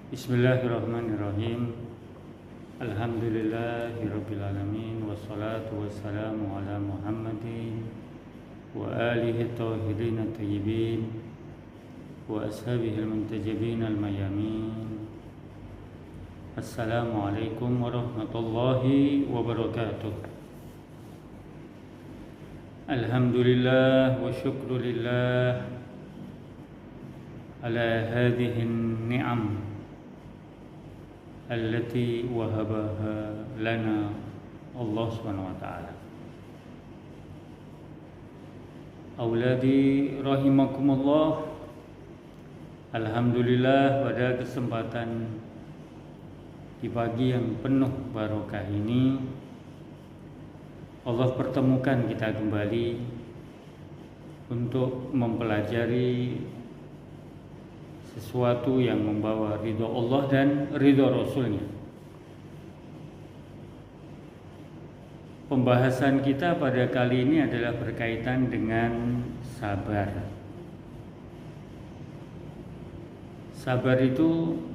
Bismillahirrahmanirrahim. Alhamdulillahirabbil alamin wassalatu wassalamu ala Muhammadin wa alihi tahirin tayyibin wa ashabihi al-muntajibin al-mayamin. Assalamualaikum warahmatullahi wabarakatuh. Alhamdulillah wa syukrulillah ala hadhihi an-ni'am allati wahabaha lana Allah Subhanahu wa taala. Auladi rahimakumullah. Alhamdulillah, pada kesempatan di pagi yang penuh barokah ini Allah pertemukan kita kembali untuk mempelajari sesuatu yang membawa ridho Allah dan ridho Rasulnya. Pembahasan kita pada kali ini adalah berkaitan dengan sabar. Sabar itu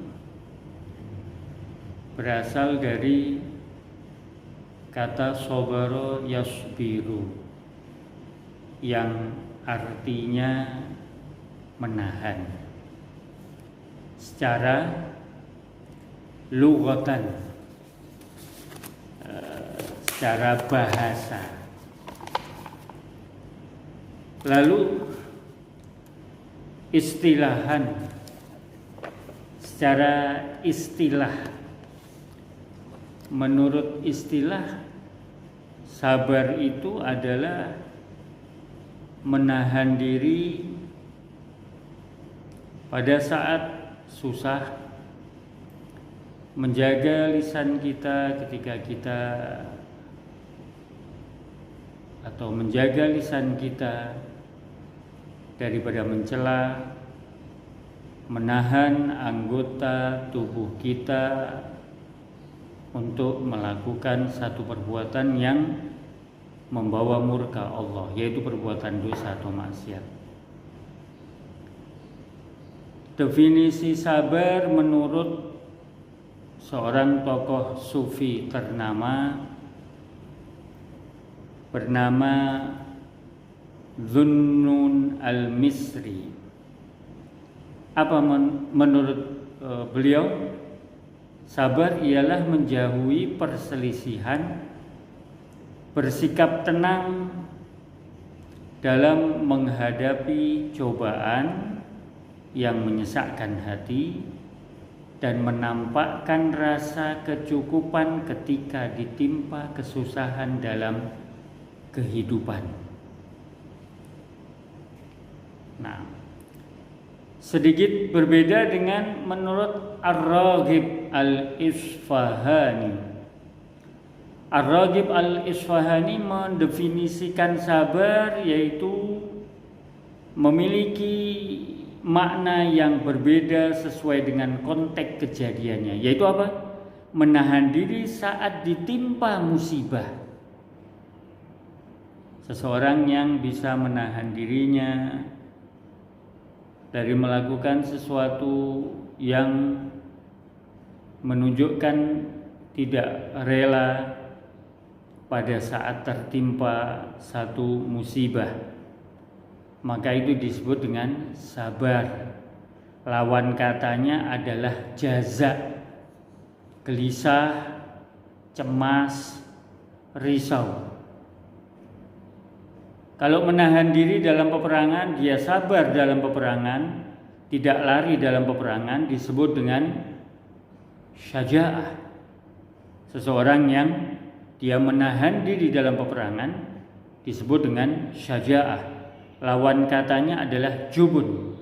berasal dari kata sobaro yasbiru, yang artinya menahan. Secara lughatan, secara bahasa. Lalu istilahan, secara istilah, menurut istilah, sabar itu adalah menahan diri pada saat susah, menjaga lisan kita ketika kita atau menjaga lisan kita daripada mencela, menahan anggota tubuh kita untuk melakukan satu perbuatan yang membawa murka Allah, yaitu perbuatan dosa atau maksiat. Definisi sabar menurut seorang tokoh sufi ternama bernama Dhunnun al-Misri. Apa menurut beliau? Sabar ialah menjauhi perselisihan, bersikap tenang dalam menghadapi cobaan yang menyesakkan hati, dan menampakkan rasa kecukupan ketika ditimpa kesusahan dalam kehidupan. Nah, sedikit berbeda dengan menurut Ar-Raghib al-Isfahani. Ar-Raghib al-Isfahani mendefinisikan sabar yaitu memiliki makna yang berbeda sesuai dengan konteks kejadiannya, yaitu apa? Menahan diri saat ditimpa musibah. Seseorang yang bisa menahan dirinya dari melakukan sesuatu yang menunjukkan tidak rela pada saat tertimpa satu musibah, maka itu disebut dengan sabar. Lawan katanya adalah jaza, gelisah, cemas, risau. Kalau menahan diri dalam peperangan, dia sabar dalam peperangan, tidak lari dalam peperangan, disebut dengan syaja'ah. Seseorang yang dia menahan diri dalam peperangan disebut dengan syaja'ah. Lawan katanya adalah jubun,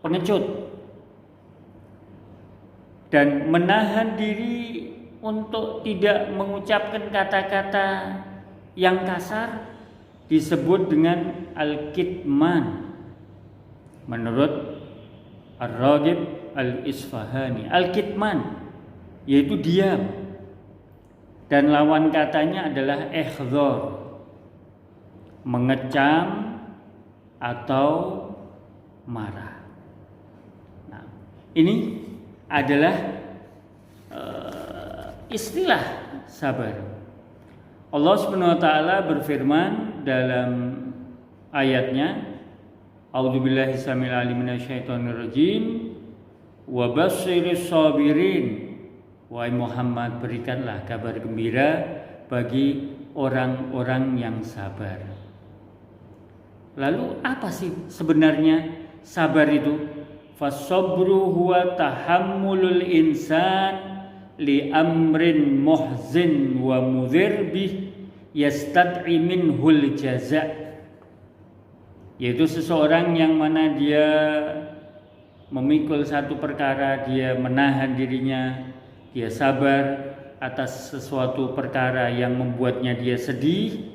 pengecut. Dan menahan diri untuk tidak mengucapkan kata-kata yang kasar disebut dengan al-kitman. Menurut Ar-Raghib al-Isfahani, al-kitman yaitu diam. Dan lawan katanya adalah ihdzar, mengecam atau marah. Nah, ini adalah istilah sabar. Allah Subhanahu wa taala berfirman dalam ayatnya, A'udzubillahi samil alim minasyaitonir rajim, wa basyyiris sabirin. Wahai Muhammad, berikanlah kabar gembira bagi orang-orang yang sabar. Lalu apa sih sebenarnya sabar itu? Fasabru huwa tahammulul insan li amrin muhzin wa mudhir bih yastad'i minhul jaza'. Yaitu seseorang yang mana dia memikul satu perkara, dia menahan dirinya, dia sabar atas sesuatu perkara yang membuatnya dia sedih,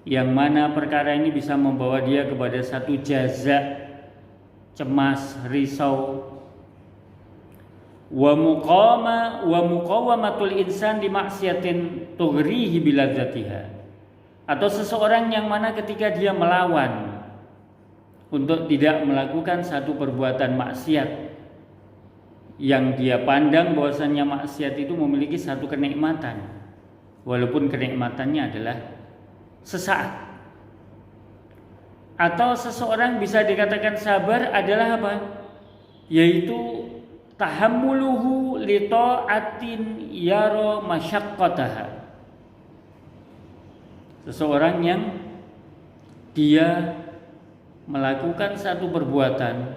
yang mana perkara ini bisa membawa dia kepada satu jaza, cemas, risau. Wa muqawamatul insan di maksiatin tughrihi biladzatiha. Atau seseorang yang mana ketika dia melawan untuk tidak melakukan satu perbuatan maksiat yang dia pandang bahwasannya maksiat itu memiliki satu kenikmatan, walaupun kenikmatannya adalah sesaat. Atau seseorang bisa dikatakan sabar adalah apa? Yaitu tahammuluhu li ta'atin yara masyaqqataha. Seseorang yang dia melakukan satu perbuatan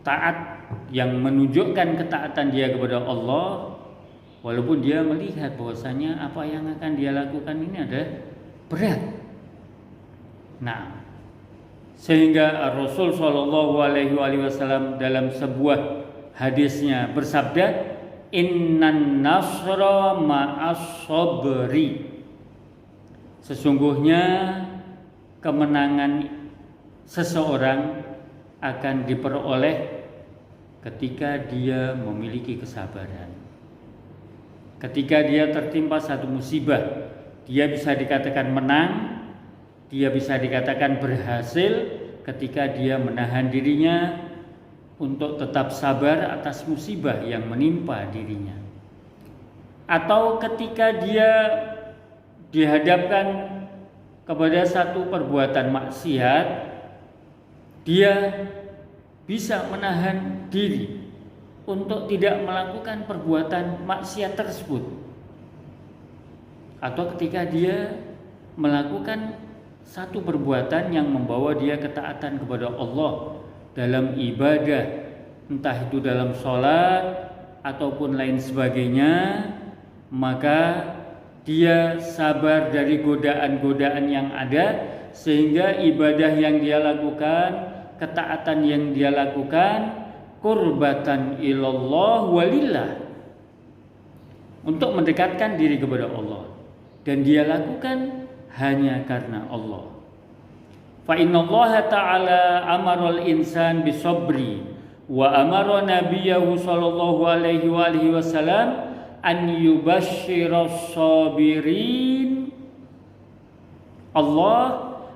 taat yang menunjukkan ketaatan dia kepada Allah, walaupun dia melihat bahwasanya apa yang akan dia lakukan ini ada berat. Nah, sehingga Rasul Shallallahu Alaihi Wasallam dalam sebuah hadisnya bersabda, Innan nasra ma'as sabri. Sesungguhnya kemenangan seseorang akan diperoleh ketika dia memiliki kesabaran. Ketika dia tertimpa satu musibah, dia bisa dikatakan menang, dia bisa dikatakan berhasil ketika dia menahan dirinya untuk tetap sabar atas musibah yang menimpa dirinya. Atau ketika dia dihadapkan kepada satu perbuatan maksiat, dia bisa menahan diri untuk tidak melakukan perbuatan maksiat tersebut. Atau ketika dia melakukan satu perbuatan yang membawa dia ketaatan kepada Allah dalam ibadah, entah itu dalam sholat ataupun lain sebagainya, maka dia sabar dari godaan-godaan yang ada, sehingga ibadah yang dia lakukan, ketaatan yang dia lakukan, qurbatan ilallah walillah, untuk mendekatkan diri kepada Allah, dan dia lakukan hanya karena Allah. Fa innallaha ta'ala amaral insan bisabri wa amara nabiyahu sallallahu alaihi wasallam an yubashshiras sabirin. Allah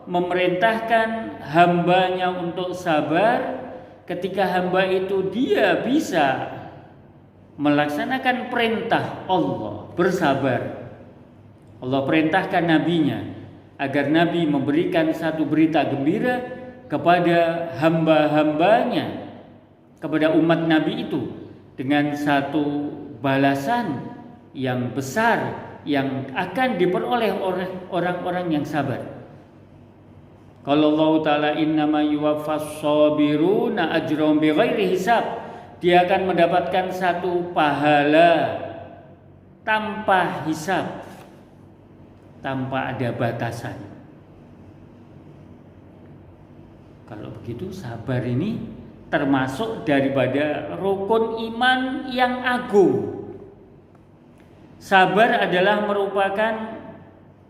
memerintahkan hambanya untuk sabar ketika hamba itu dia bisa melaksanakan perintah Allah, bersabar. Allah perintahkan nabinya agar nabi memberikan satu berita gembira kepada hamba-hambanya, kepada umat nabi itu, dengan satu balasan yang besar yang akan diperoleh oleh orang-orang yang sabar. Kalau Allah Ta'ala innama yuwaffas sabiruna ajrahum bighairi hisab, dia akan mendapatkan satu pahala tanpa hisab, tanpa ada batasan. Kalau begitu sabar ini termasuk daripada rukun iman yang agung. Sabar adalah merupakan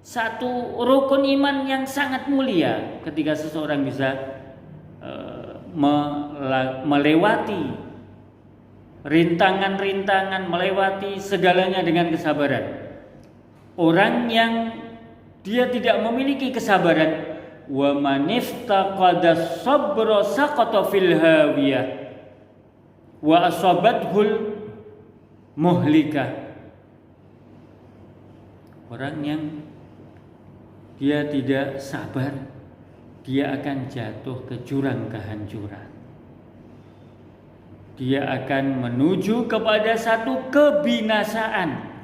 satu rukun iman yang sangat mulia ketika seseorang bisa melewati rintangan-rintangan, melewati segalanya dengan kesabaran. Orang yang dia tidak memiliki kesabaran, wa man iftaqada sabra saqata fil hawiyah wa asabathul muhlikah. Orang yang dia tidak sabar, dia akan jatuh ke jurang kehancuran. Dia akan menuju kepada satu kebinasaan.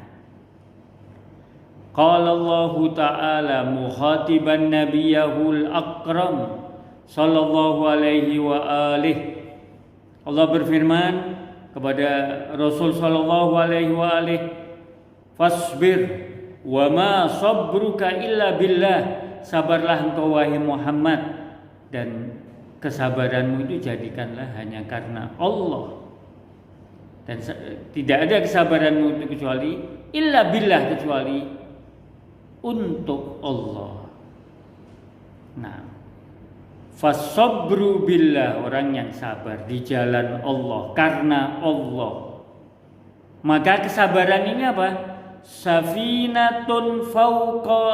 Qala Allah Ta'ala mukhatiban nabiyahul akram sallallahu alaihi wa alihi. Allah berfirman kepada Rasul sallallahu alaihi wa alihi, fasbir wa ma sabruka illa billah. Sabarlah engkau wahai Muhammad, dan kesabaranmu itu jadikanlah hanya karena Allah. Dan tidak ada kesabaranmu itu kecuali illa billah, kecuali untuk Allah. Nah, fasabru billah, orang yang sabar di jalan Allah karena Allah, maka kesabaran ini apa? Safinatun fauqa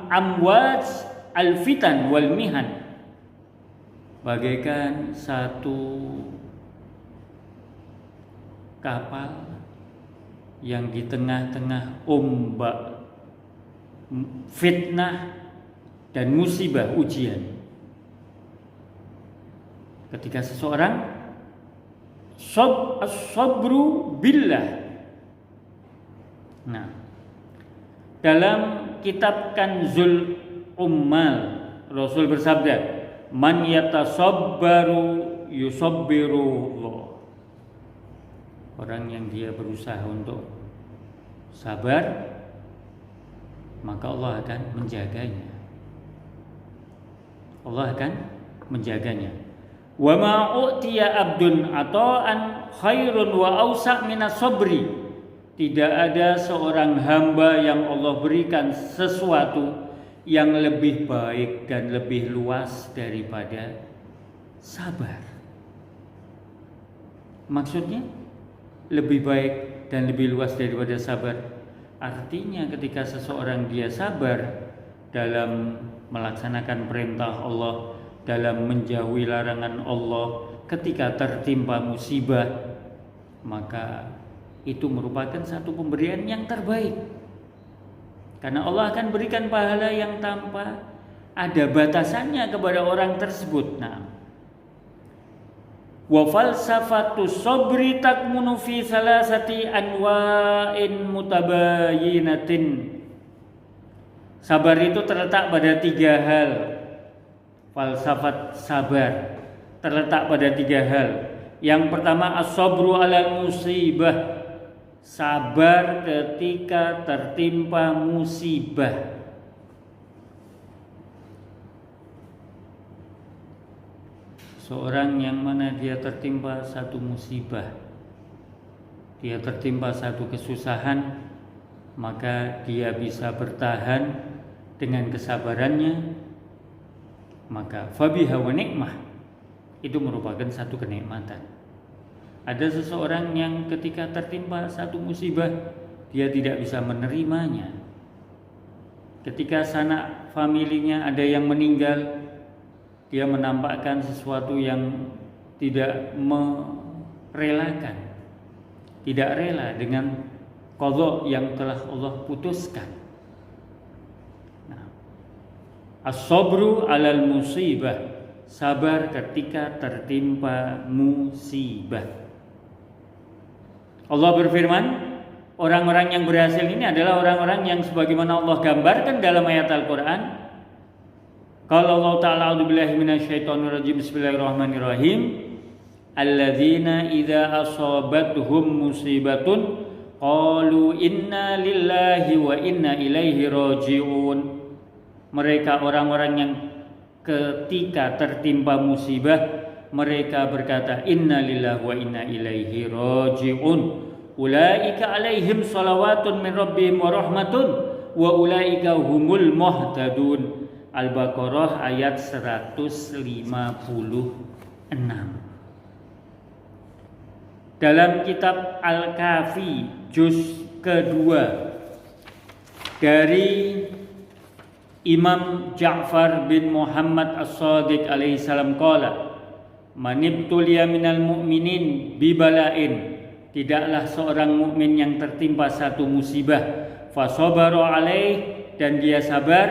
amwaj alfitan wal mihan, bagaikan satu kapal yang di tengah-tengah ombak fitnah dan musibah ujian. Ketika seseorang sabru billah. Nah, dalam kitab Kanzul Ummal, Rasul bersabda, man yatasabbaru yusabbirullah. Orang yang dia berusaha untuk sabar, maka Allah akan menjaganya. Allah akan menjaganya. Wa ma utiya abdun ata'an khairun wa awsa' minas sabri. Tidak ada seorang hamba yang Allah berikan sesuatu yang lebih baik dan lebih luas daripada sabar. Maksudnya lebih baik dan lebih luas daripada sabar. Artinya ketika seseorang dia sabar dalam melaksanakan perintah Allah, dalam menjauhi larangan Allah, ketika tertimpa musibah, maka itu merupakan satu pemberian yang terbaik. Karena Allah akan berikan pahala yang tanpa ada batasannya kepada orang tersebut. Nah, wa falsafatu sabri takmunu fi salasati anwa'in mutabayinatin. Sabar itu terletak pada 3 hal. Falsafat sabar terletak pada 3 hal. Yang pertama, as-sabru 'alal musibah. Sabar ketika tertimpa musibah. Seorang yang mana dia tertimpa satu musibah, dia tertimpa satu kesusahan, maka dia bisa bertahan dengan kesabarannya, maka fabiha wa ni'mah, itu merupakan satu kenikmatan. Ada seseorang yang ketika tertimpa satu musibah, dia tidak bisa menerimanya. Ketika sanak familinya ada yang meninggal, dia menampakkan sesuatu yang tidak merelakan, tidak rela dengan qadha yang telah Allah putuskan. Nah, as-sabru 'alal musibah, sabar ketika tertimpa musibah. Allah berfirman, orang-orang yang berhasil ini adalah orang-orang yang sebagaimana Allah gambarkan dalam ayat Al-Quran. Qala Allah Ta'ala, a'udzubillahi minasyaitonirrajim, bismillahirrahmanirrahim, alladzina idza asabatuhum musibatun qalu inna lillahi wa inna ilaihi raji'un. Mereka orang-orang yang ketika tertimpa musibah, mereka berkata inna lillahi wa inna ilaihi raji'un. Ulaika alaihim salawatun min rabbihim wa rahmatun wa ulaika humul muhtadun. Al-Baqarah ayat 156. Dalam kitab Al-Kafi juz kedua dari Imam Ja'far bin Muhammad As-Shadiq alaihi salam qala, manibtuliya minal mu'minin bibala'in, tidaklah seorang mukmin yang tertimpa satu musibah, fasabara alaih, dan dia sabar,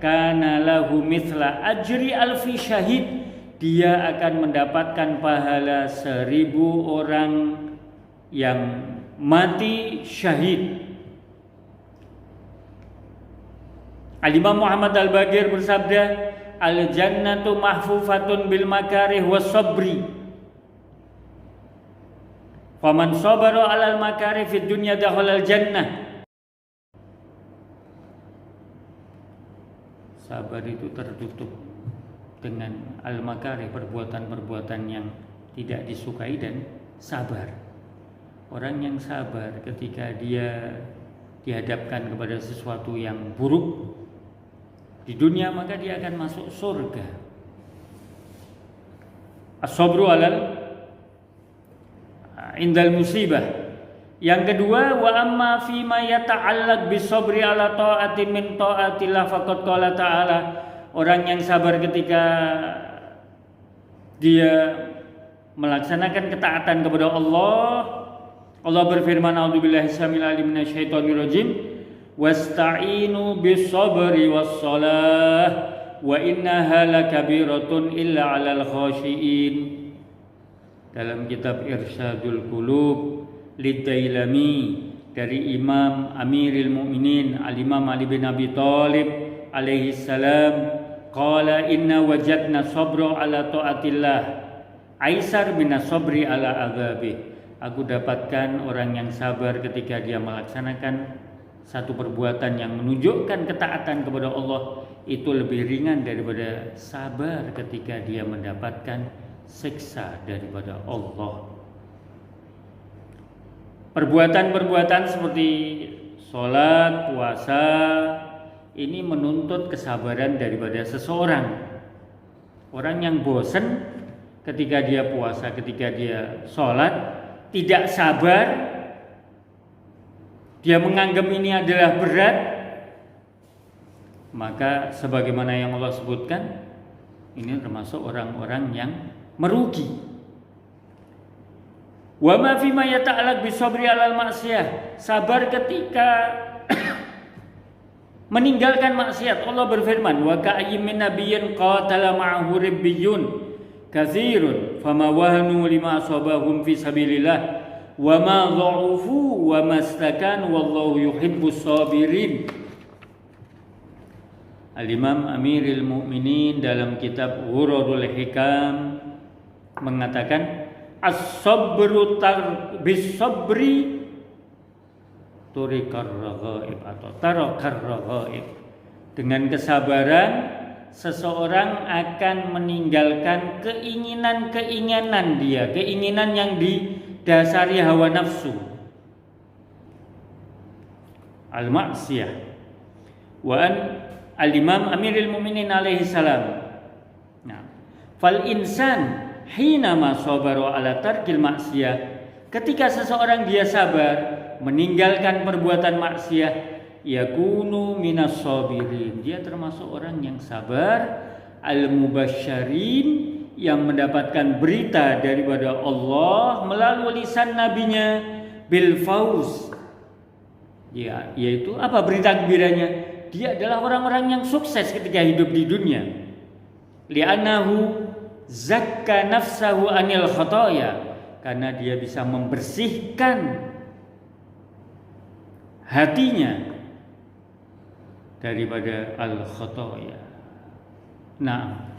kana lahu mithla ajri alfi syahid, dia akan mendapatkan pahala 1000 orang yang mati syahid. Al-Imam Muhammad Al-Baqir bersabda, al-jannatu mahfufatun bil makarih was sabri, faman sabara alal makarih fid dunya dakhalal jannah. Sabar itu tertutup dengan al-makarih, perbuatan-perbuatan yang tidak disukai, dan sabar. Orang yang sabar ketika dia dihadapkan kepada sesuatu yang buruk di dunia, maka dia akan masuk surga. As-sabru alal indal musibah. Yang kedua, wa amma fima yata'allaq bisabri ala ta'ati min ta'atillah faqad qala ta'ala, orang yang sabar ketika dia melaksanakan ketaatan kepada Allah, Allah berfirman, a'udzubillahi samil alim minasyaitonir rajim, wasta'inu bis-sabri was-shalah wa innaha lakabiratun illa 'alal khashiin. Dalam kitab Irsyadul Qulub Lid-Dailami dari Imam Amiril Mukminin Al-Imam Ali bin Abi Thalib alaihi salam, qala inna wajadna sabra ala ta'atillah aisar minas sabri ala adzabi. Aku dapatkan orang yang sabar ketika dia melaksanakan satu perbuatan yang menunjukkan ketaatan kepada Allah itu lebih ringan daripada sabar ketika dia mendapatkan siksa daripada Allah. Perbuatan-perbuatan seperti sholat, puasa, ini menuntut kesabaran daripada seseorang. Orang yang bosan ketika dia puasa, ketika dia sholat, tidak sabar, dia menganggap ini adalah berat, maka sebagaimana yang Allah sebutkan, ini termasuk orang-orang yang merugi. Wa ma fi ma yata'allaq bisabri 'alal maksiyah, sabar ketika meninggalkan maksiat. Allah berfirman, wa ka'ayyin min nabiyyin qatala ma'ahu ribbiyun katsirun fama wahanu lima asabahum fi sabilillah wa ma dha'ufu wa mastakanu wallahu yuhibbus sabirin. Al-Imam Amiril Mukminin dalam kitab Ghurarul Hikam mengatakan, as-sabru bis-sabri turikar raghaib atau tarakar raghaib. Dengan kesabaran seseorang akan meninggalkan keinginan-keinginan dia, keinginan yang didasari hawa nafsu, al-maksiyah. Wa an al-Imam Amirul Mukminin alaihi salam, nah, fal insan hina ma sabara ala tarkil maksiyah, ketika seseorang dia sabar meninggalkan perbuatan maksiat, yakunu minas sabirin, dia termasuk orang yang sabar, al-mubasysyirin, yang mendapatkan berita daripada Allah melalui lisan nabinya, bil fauz, ya, yaitu apa berita gembiranya? Dia adalah orang-orang yang sukses ketika hidup di dunia. Li'annahu zakka nafsahu anil khotoya, karena dia bisa membersihkan hatinya daripada al-khotoya. Nah,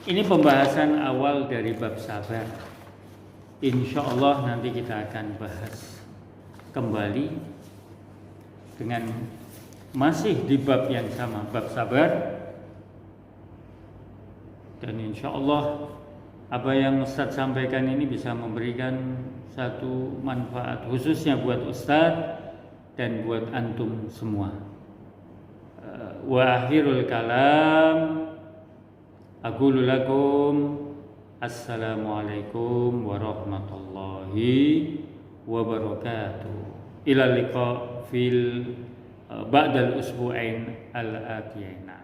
ini pembahasan awal dari bab sabar. Insya Allah nanti kita akan bahas kembali dengan masih di bab yang sama, bab sabar. Dan insya Allah apa yang Ustadz sampaikan ini bisa memberikan satu manfaat khususnya buat Ustadz dan buat antum semua. Wa akhirul kalam aqulu lakum assalamualaikum warahmatullahi wabarakatuh. Ila liqa fil ba'dal usbu'ain al-atiyaina.